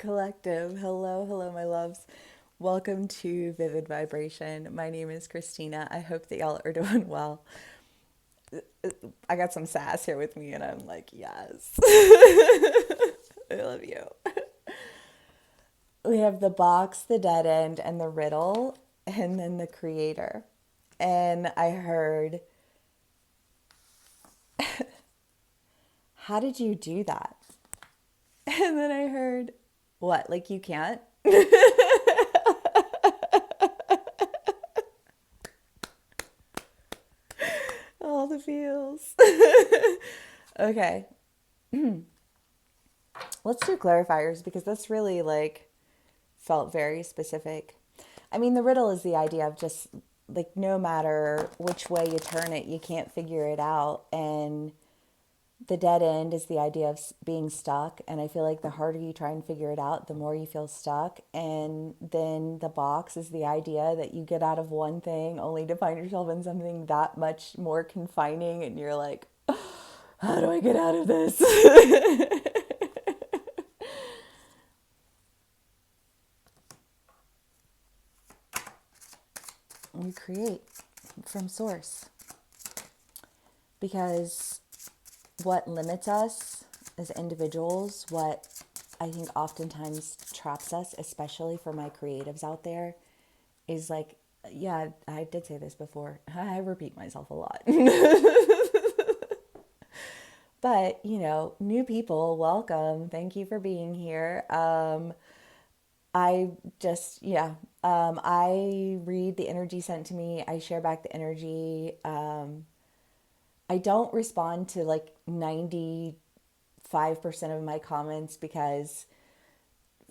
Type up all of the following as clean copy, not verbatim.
Collective. Hello, hello, my loves. Welcome to Vivid Vibration. My name is Christina. I hope that y'all are doing well. I got some sass here with me, and I'm like, yes. I love you. We have the box, the dead end, and the riddle, and then the creator. And I heard, how did you do that? And then I heard, what, like you can't? All the feels. Okay, let's do clarifiers because this really like felt very specific. I mean, the riddle is the idea of just like no matter which way you turn it, you can't figure it out. And the dead end is the idea of being stuck. And I feel like the harder you try and figure it out, the more you feel stuck. And then the box is the idea that you get out of one thing only to find yourself in something that much more confining. And you're like, how do I get out of this? We create from source because what limits us as individuals, what I think oftentimes traps us, especially for my creatives out there, is like, yeah, I did say this before. I repeat myself a lot. But, new people, welcome. Thank you for being here. I just, yeah, I read the energy sent to me. I share back the energy. I don't respond to like 95% of my comments because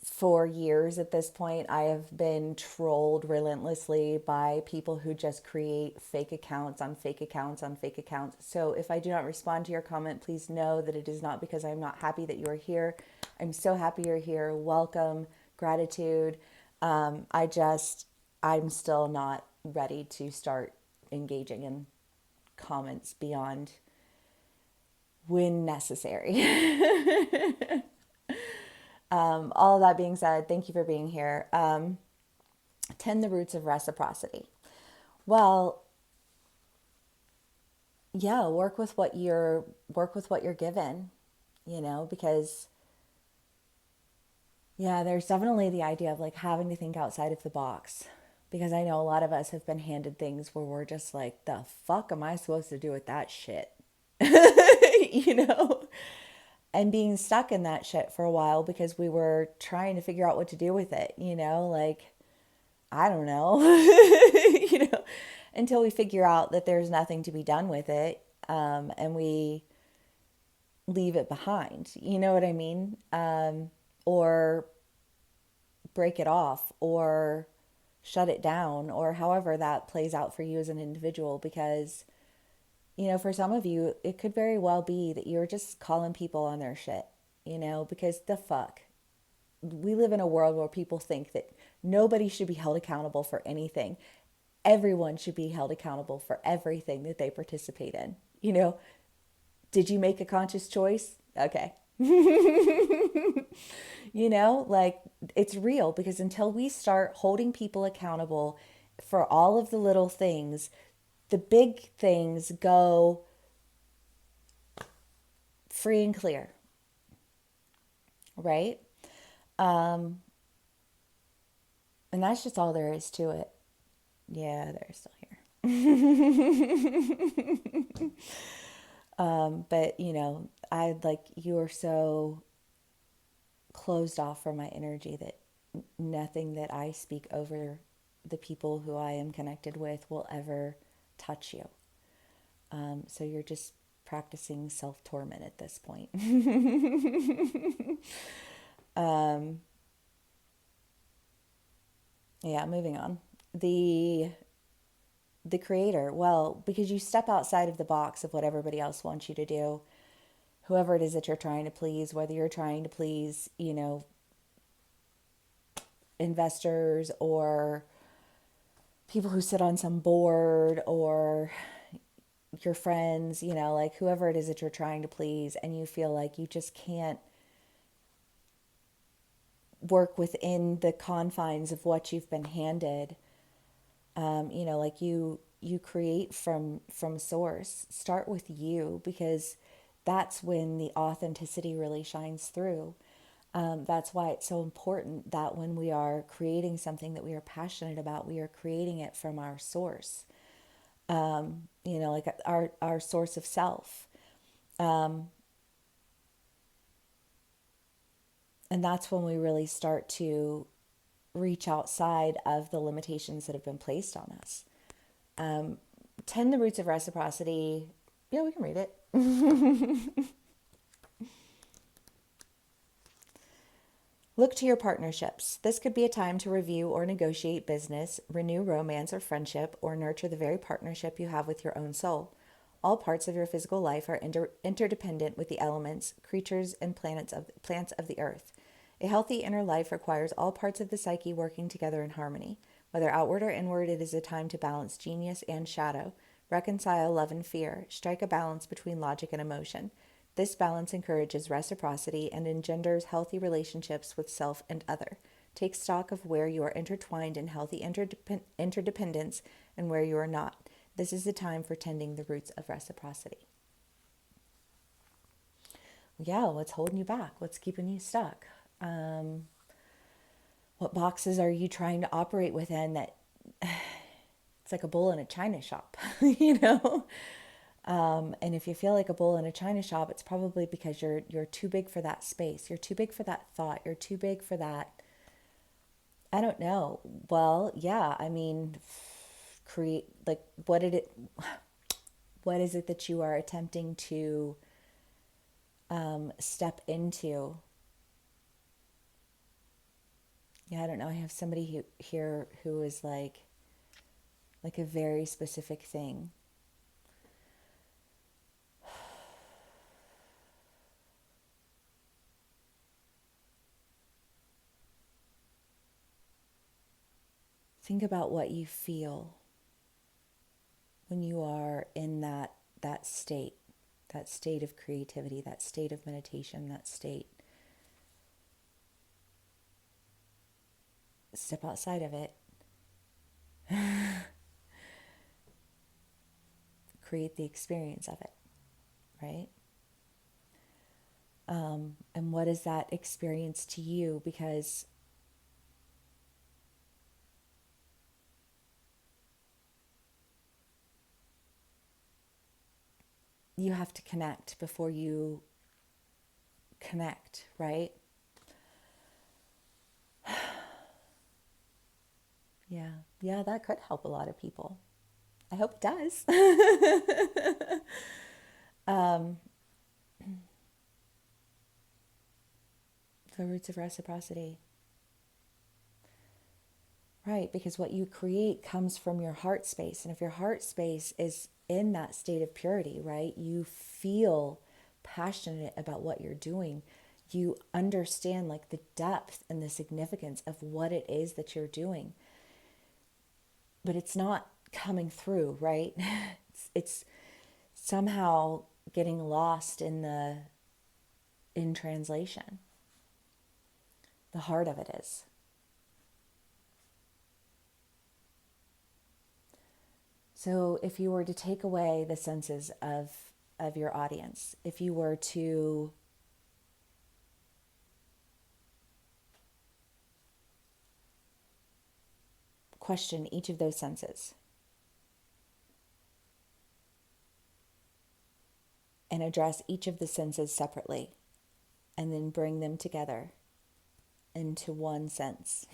for years at this point, I have been trolled relentlessly by people who just create fake accounts on fake accounts on fake accounts. So if I do not respond to your comment, please know that it is not because I'm not happy that you are here. I'm so happy you're here. Welcome, gratitude. I'm still not ready to start engaging in comments beyond when necessary. All of that being said, thank you for being here. 10 the roots of reciprocity. Well, yeah, work with what you're given, because yeah, there's definitely the idea of like having to think outside of the box. Because I know a lot of us have been handed things where we're just like, the fuck am I supposed to do with that shit? you know? And being stuck in that shit for a while because we were trying to figure out what to do with it, like, I don't know, until we figure out that there's nothing to be done with it, and we leave it behind, you know what I mean? Or break it off or shut it down or however that plays out for you as an individual because for some of you, it could very well be that you're just calling people on their shit, because the fuck. We live in a world where people think that nobody should be held accountable for anything. Everyone should be held accountable for everything that they participate in. Did you make a conscious choice? Okay. Like it's real because until we start holding people accountable for all of the little things, the big things go free and clear, right? And that's just all there is to it. Yeah, they're still here. But I like you are so closed off from my energy that nothing that I speak over the people who I am connected with will ever touch you. So you're just practicing self-torment at this point. Yeah, moving on. The creator, well, because you step outside of the box of what everybody else wants you to do, whoever it is that you're trying to please, whether you're trying to please, investors or people who sit on some board or your friends, like whoever it is that you're trying to please, and you feel like you just can't work within the confines of what you've been handed. Like you create from source. Start with you, because that's when the authenticity really shines through. That's why it's so important that when we are creating something that we are passionate about, we are creating it from our source. Like our source of self. And that's when we really start to reach outside of the limitations that have been placed on us. 10 The Roots of Reciprocity. Yeah, we can read it. Look to your partnerships. This could be a time to review or negotiate business, renew romance or friendship, or nurture the very partnership you have with your own soul. All parts of your physical life are interdependent with the elements, creatures, and plants of the earth. A healthy inner life requires all parts of the psyche working together in harmony. Whether outward or inward, it is a time to balance genius and shadow, reconcile love and fear, strike a balance between logic and emotion. This balance encourages reciprocity and engenders healthy relationships with self and other. Take stock of where you are intertwined in healthy interdependence and where you are not. This is the time for tending the roots of reciprocity. Yeah, what's holding you back? What's keeping you stuck? What boxes are you trying to operate within that it's like a bull in a china shop, you know? And if you feel like a bull in a china shop, it's probably because you're too big for that space. You're too big for that thought. You're too big for that. I don't know. Well, yeah, I mean, create like what is it that you are attempting to step into? Yeah, I don't know. I have somebody here who is like a very specific thing. Think about what you feel when you are in that state, that state of creativity, that state of meditation, that state. Step outside of it. Create the experience of it, right? And what is that experience to you? Because you have to connect before you connect, right? Yeah, that could help a lot of people. I hope it does. The roots of reciprocity. Right, because what you create comes from your heart space. And if your heart space is in that state of purity, right, you feel passionate about what you're doing. You understand like the depth and the significance of what it is that you're doing. But it's not coming through, right? It's somehow getting lost in translation. The heart of it is. So if you were to take away the senses of your audience, if you were to question each of those senses and address each of the senses separately and then bring them together into one sense.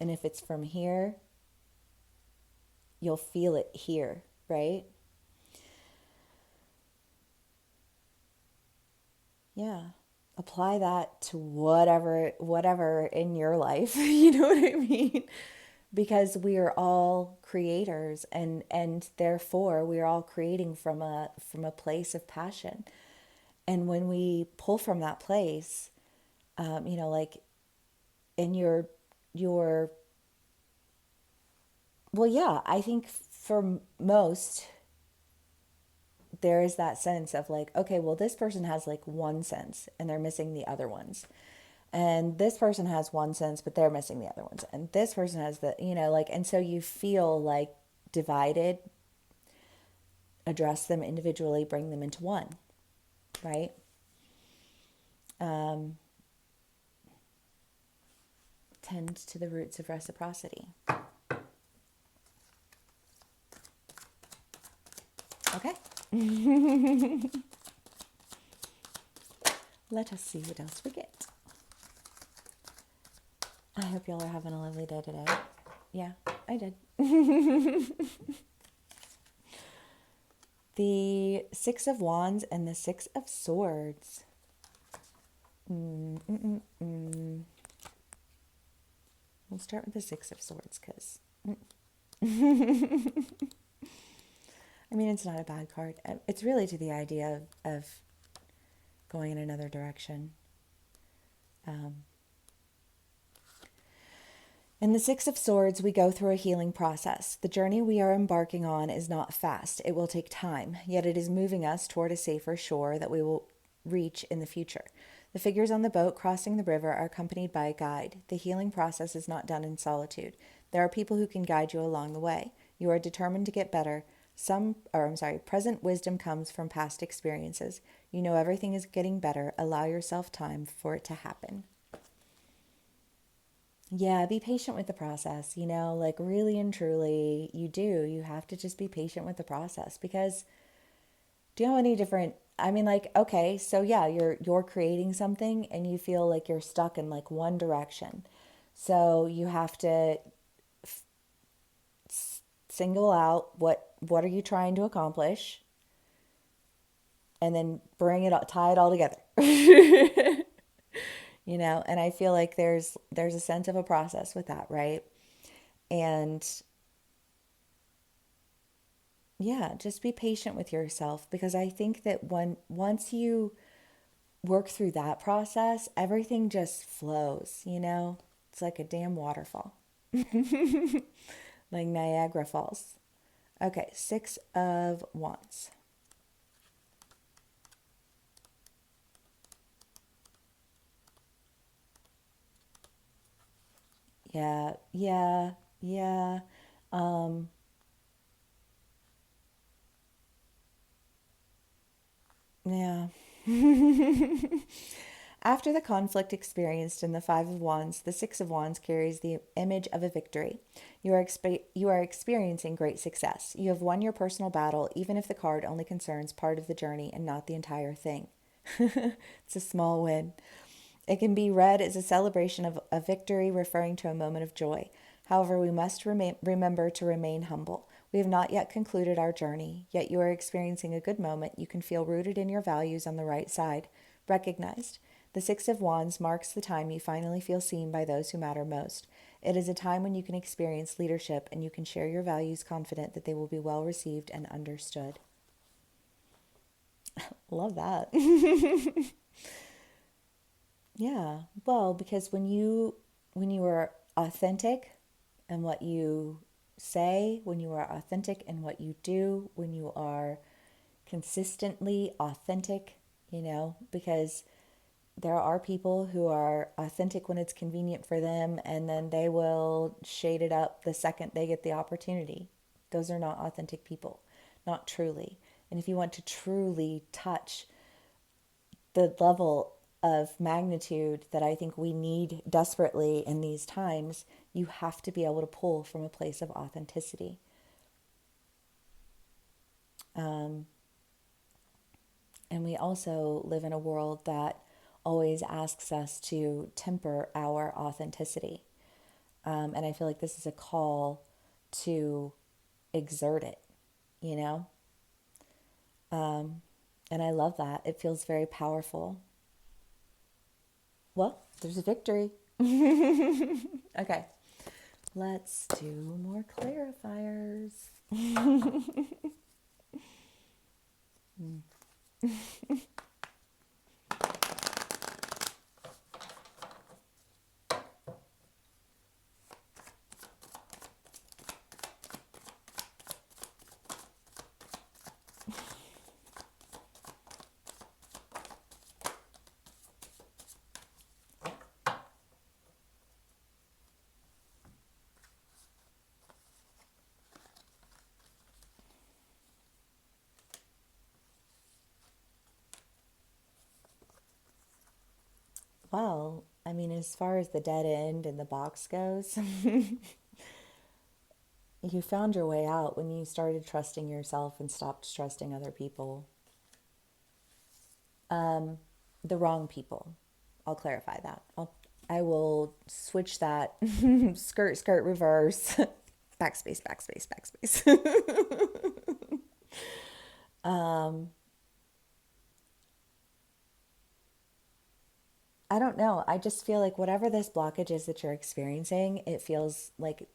And if it's from here, you'll feel it here, right? Yeah. Apply that to whatever in your life. You know what I mean? Because we are all creators, and therefore we are all creating from a place of passion. And when we pull from that place, like in your well, yeah, I think for most, there is that sense of like, okay, well, this person has like one sense and they're missing the other ones. And this person has one sense, but they're missing the other ones. And this person has the, like, and so you feel like divided, address them individually, bring them into one, right? Tend to the roots of reciprocity. Okay. Let us see what else we get. I hope y'all are having a lovely day today. Yeah, I did. The Six of Wands and the Six of Swords. We'll start with the Six of Swords because, I mean, it's not a bad card. It's really to the idea of going in another direction. In the Six of Swords, we go through a healing process. The journey we are embarking on is not fast. It will take time, yet it is moving us toward a safer shore that we will reach in the future. The figures on the boat crossing the river are accompanied by a guide. The healing process is not done in solitude. There are people who can guide you along the way. You are determined to get better. Present wisdom comes from past experiences. You know everything is getting better. Allow yourself time for it to happen. Yeah, be patient with the process, like really and truly, you have to just be patient with the process because do you know any different, I mean, like, okay, so yeah, you're creating something and you feel like you're stuck in like one direction. So you have to single out what are you trying to accomplish and then tie it all together. And I feel like there's a sense of a process with that, right? And yeah, just be patient with yourself because I think that once you work through that process, everything just flows, It's like a damn waterfall. Like Niagara Falls. Okay, Six of Wands. Yeah, yeah, yeah. Yeah. After the conflict experienced in the Five of Wands, the Six of Wands carries the image of a victory. You are experiencing great success. You have won your personal battle, even if the card only concerns part of the journey and not the entire thing. It's a small win. It can be read as a celebration of a victory referring to a moment of joy. However, we must remember to remain humble. We have not yet concluded our journey, yet you are experiencing a good moment. You can feel rooted in your values on the right side, recognized. The Six of Wands marks the time you finally feel seen by those who matter most. It is a time when you can experience leadership and you can share your values confident that they will be well received and understood. Love that. Yeah. Well, because when you are authentic and what you say, when you are authentic in what you do, when you are consistently authentic, because there are people who are authentic when it's convenient for them and then they will shade it up the second they get the opportunity. Those are not authentic people, not truly. And if you want to truly touch the level of magnitude that I think we need desperately in these times, you have to be able to pull from a place of authenticity. And we also live in a world that always asks us to temper our authenticity. And I feel like this is a call to exert it, you know? And I love that. It feels very powerful. Well, there's a victory. Okay, let's do more clarifiers. Well, I mean, as far as the dead end and the box goes, you found your way out when you started trusting yourself and stopped trusting other people. The wrong people. I'll clarify that. I will switch that. Skirt, skirt, reverse. Backspace, backspace, backspace. I don't know. I just feel like whatever this blockage is that you're experiencing, it feels like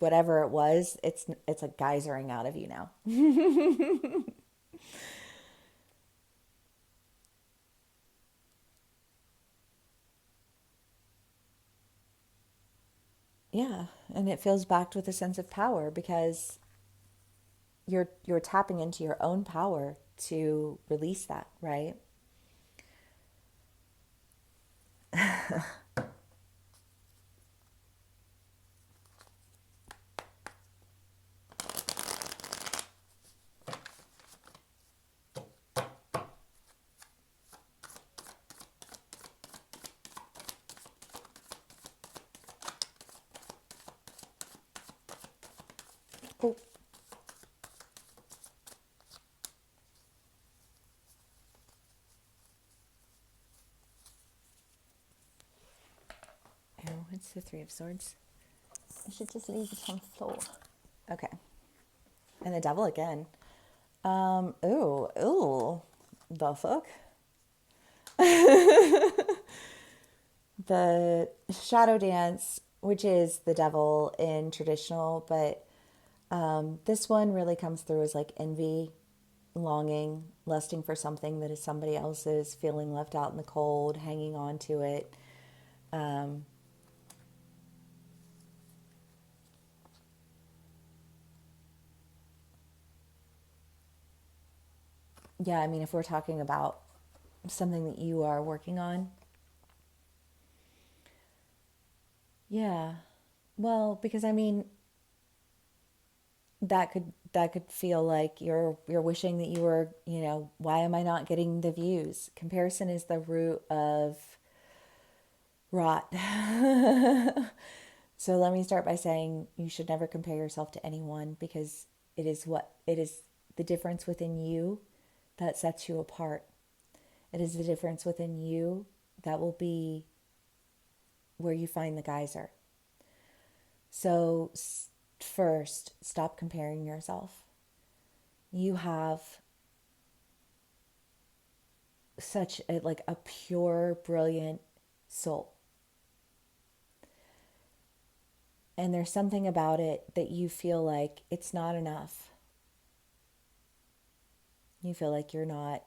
whatever it was, it's like geysering out of you now. Yeah, and it feels backed with a sense of power because you're tapping into your own power to release that, right? Oh, oh, it's the Three of Swords. I should just leave it on the floor. Okay. And the devil again. Ooh, the fuck? The shadow dance, which is the devil in traditional, but this one really comes through as like envy, longing, lusting for something that is somebody else's, feeling left out in the cold, hanging on to it. Um, yeah, I mean, if we're talking about something that you are working on, yeah. Well, because I mean, that could feel like you're wishing that you were, why am I not getting the views? Comparison is the root of rot. So let me start by saying you should never compare yourself to anyone because it is the difference within you that sets you apart. It is the difference within you that will be where you find the geyser. So first, stop comparing yourself. You have such a pure, brilliant soul. And there's something about it that you feel like it's not enough. You feel like you're not,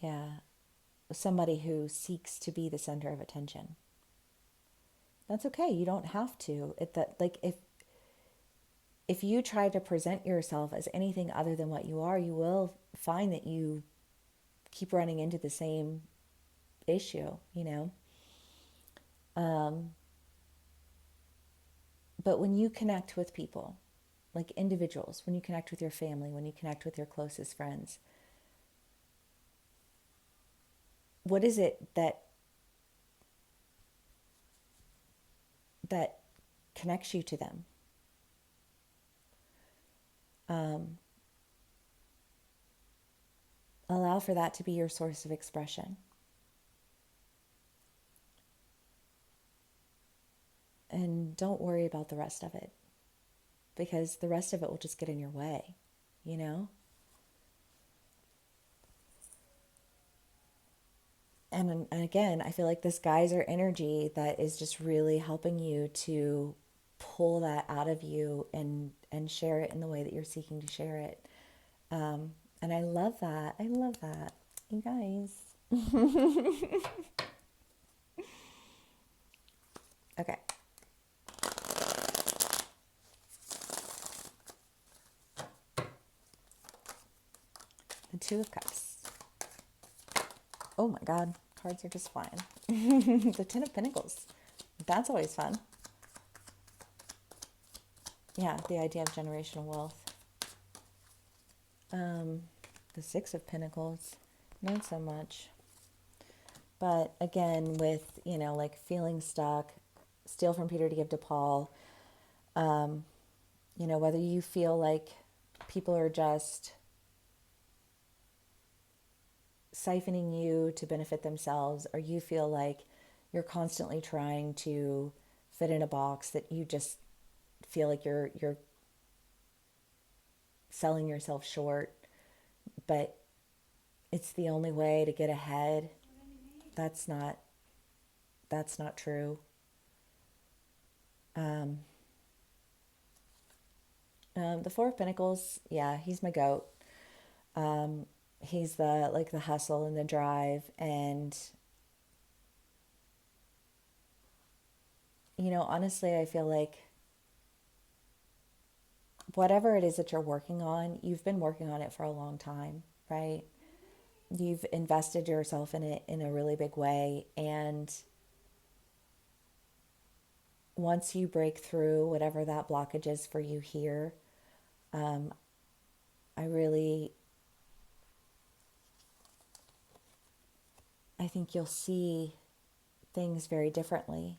yeah, somebody who seeks to be the center of attention. That's okay. You don't have to. If you try to present yourself as anything other than what you are, you will find that you keep running into the same issue. Um, but when you connect with people, like individuals, when you connect with your family, when you connect with your closest friends, what is it that connects you to them? Um, Allow for that to be your source of expression. And don't worry about the rest of it because the rest of it will just get in your way, you know? And again, I feel like this geyser energy that is just really helping you to pull that out of you and share it in the way that you're seeking to share it. And I love that. I love that. You guys. Okay. The Two of Cups. Oh my God. Cards are just flying. The Ten of Pentacles. That's always fun. Yeah, the idea of generational wealth. The Six of Pentacles, not so much. But again, with, like feeling stuck, steal from Peter to give to Paul, whether you feel like people are just siphoning you to benefit themselves, or you feel like you're constantly trying to fit in a box that you just feel like you're selling yourself short, but it's the only way to get ahead. That's not true. The Four of Pentacles, yeah, he's my goat. He's the hustle and the drive, and honestly, I feel like whatever it is that you're working on, you've been working on it for a long time, right? You've invested yourself in it in a really big way, and once you break through whatever that blockage is for you here, I think you'll see things very differently,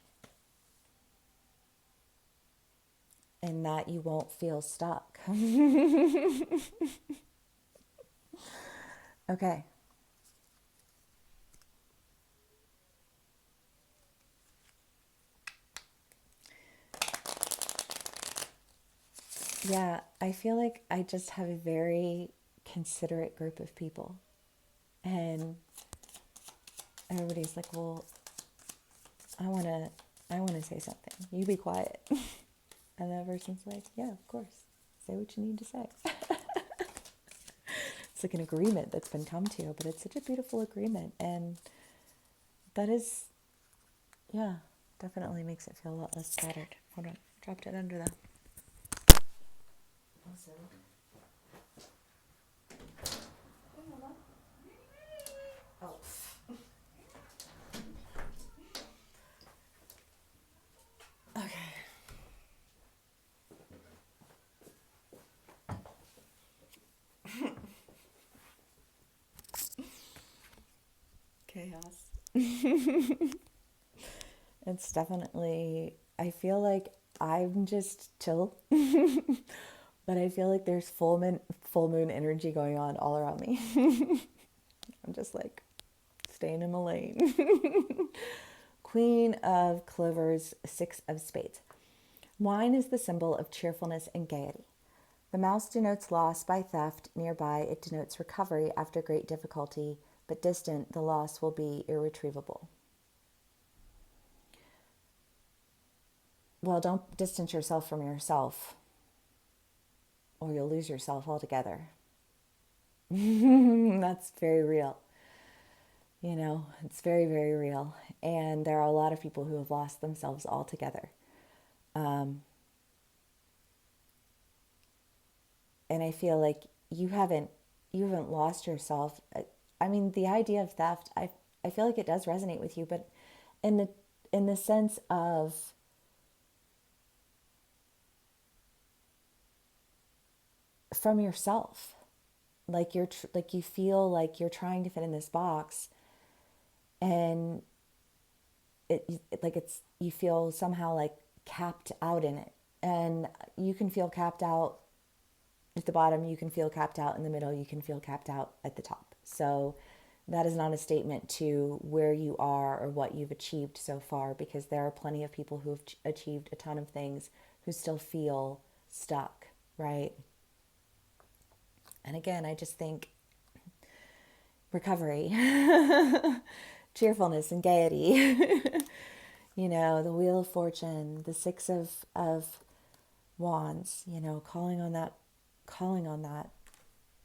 and that you won't feel stuck. Okay. Yeah, I feel like I just have a very considerate group of people. And everybody's like, "Well, I want to say something. You be quiet." And that person's like, "Yeah, of course. Say what you need to say." It's like an agreement that's been come to, but it's such a beautiful agreement, and that is, yeah, definitely makes it feel a lot less scattered. Hold on, dropped it under the. Also. Oh. Okay. Chaos. It's definitely, I feel like I'm just chill, but I feel like there's full moon energy going on all around me. I'm just like staying in my lane. Queen of Clovers, Six of Spades. Wine is the symbol of cheerfulness and gaiety. The mouse denotes loss by theft. Nearby, it denotes recovery after great difficulty, but distant, the loss will be irretrievable. Well, don't distance yourself from yourself, or you'll lose yourself altogether. That's very real. It's very, very real. And there are a lot of people who have lost themselves altogether. And I feel like you haven't lost yourself. I mean, the idea of theft, I feel like it does resonate with you, but in the sense of from yourself, like like you feel like you're trying to fit in this box, and it's you feel somehow like capped out in it, and you can feel capped out at the bottom, you can feel capped out in the middle, you can feel capped out at the top. So that is not a statement to where you are or what you've achieved so far, because there are plenty of people who've achieved a ton of things who still feel stuck, right? And again, I just think recovery, cheerfulness and gaiety, the Wheel of Fortune, the Six of Wands, calling on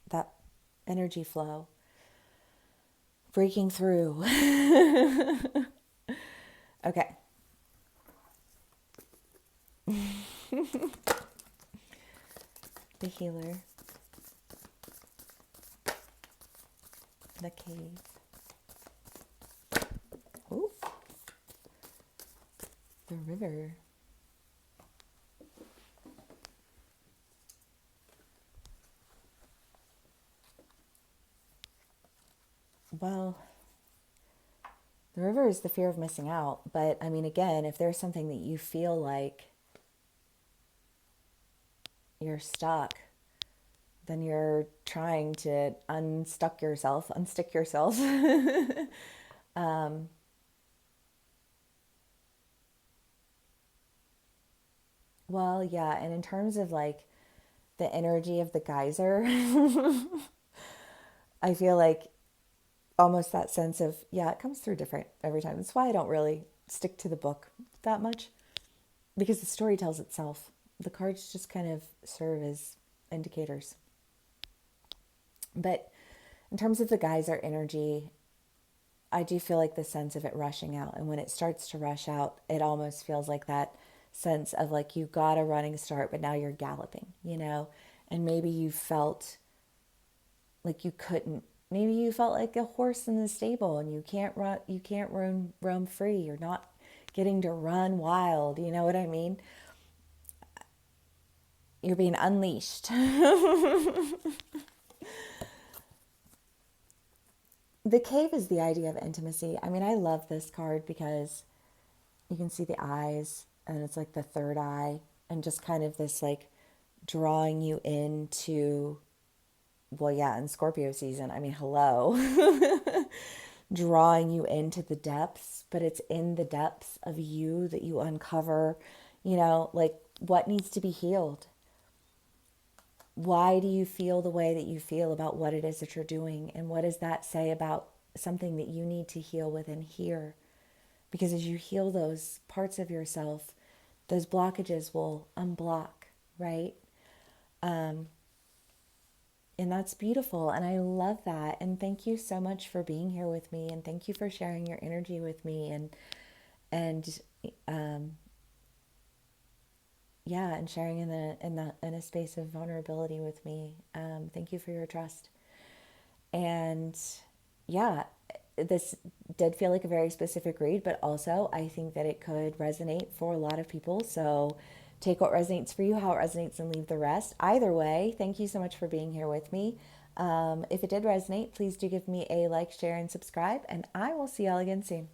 that energy flow, breaking through. Okay. The Healer, the Cave. Ooh. The River. Well, the river is the fear of missing out. But I mean, again, if there's something that you feel like you're stuck, then you're trying to unstick yourself. Well, yeah. And in terms of like the energy of the geyser, I feel like almost that sense of, yeah, it comes through different every time. That's why I don't really stick to the book that much because the story tells itself. The cards just kind of serve as indicators. But in terms of the geyser energy, I do feel like the sense of it rushing out. And when it starts to rush out, it almost feels like that sense of like you got a running start, but now you're galloping, you know? And maybe you felt like you couldn't. Maybe you felt like a horse in the stable and you can't roam free. You're not getting to run wild, you know what I mean? You're being unleashed. The cave is the idea of intimacy. I mean, I love this card because you can see the eyes and it's like the third eye and just kind of this like drawing you into, well, yeah, in Scorpio season, I mean, hello, drawing you into the depths, but it's in the depths of you that you uncover, you know, like what needs to be healed. Why do you feel the way that you feel about what it is that you're doing? And what does that say about something that you need to heal within here? Because as you heal those parts of yourself, those blockages will unblock, right? And that's beautiful. And I love that. And thank you so much for being here with me. And thank you for sharing your energy with me. And um, yeah, and sharing in a space of vulnerability with me. Thank you for your trust. And yeah, this did feel like a very specific read, but also I think that it could resonate for a lot of people. So take what resonates for you, how it resonates, and leave the rest. Either way, thank you so much for being here with me. If it did resonate, please do give me a like, share, and subscribe, and I will see y'all again soon.